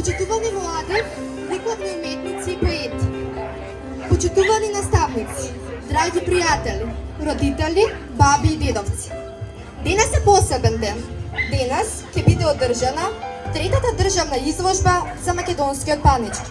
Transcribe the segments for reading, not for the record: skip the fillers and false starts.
Почитувани млади, прикладни уметници и поети. Почитувани наставници, драги пријатели, родители, баби и дедовци. Денес е посебен ден. Денес ќе биде одржана третата државна изложба за македонскиот панички.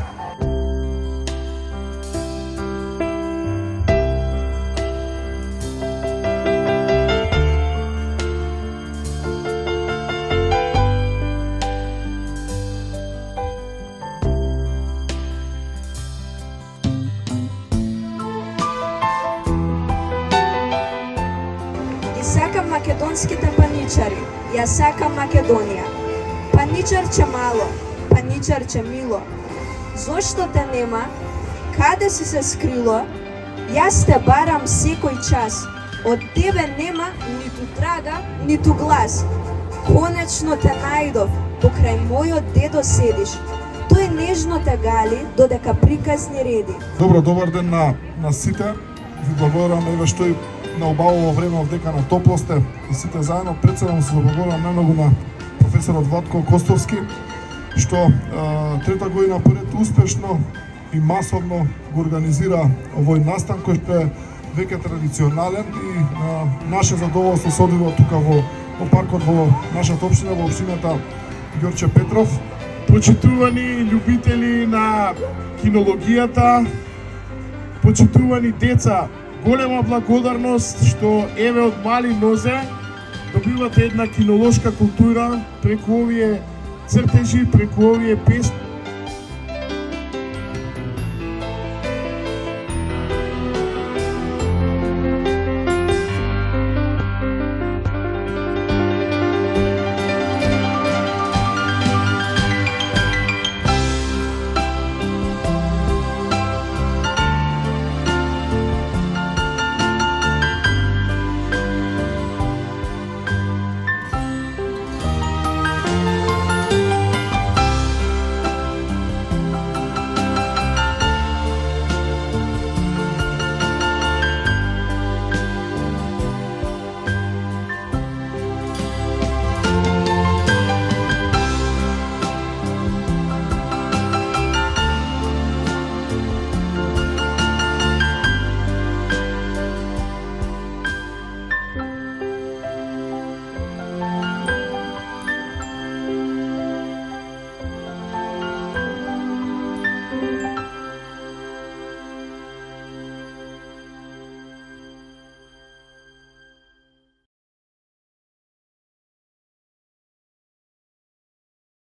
Сакам македонските паничари, ја сакам Македонија. Паничарче мало, паничарче мило, зошто те нема, каде си се скрило? Јас те барам секој час, од тебе нема ниту трага, ниту глас. Конечно те најдов, покрај мојот дедо седиш, тој нежно те гали, додека приказни реди. Добар ден на сите. Ви благодарам еве што и на убавово време овдека на топло сте и сите заедно. Председно се благодарам најмногу на професорот Владко Костовски што трета година поред успешно и масовно го организира овој настан кој што е веќе традиционален и наше задоволство се одвива тука во паркот во нашата општина, во општината Ѓорче Петров. Почитувани љубители на кинологијата, почитувани деца, голема благодарност што еве од мали нозе добивате една кинолошка култура преку овие цртежи, преку овие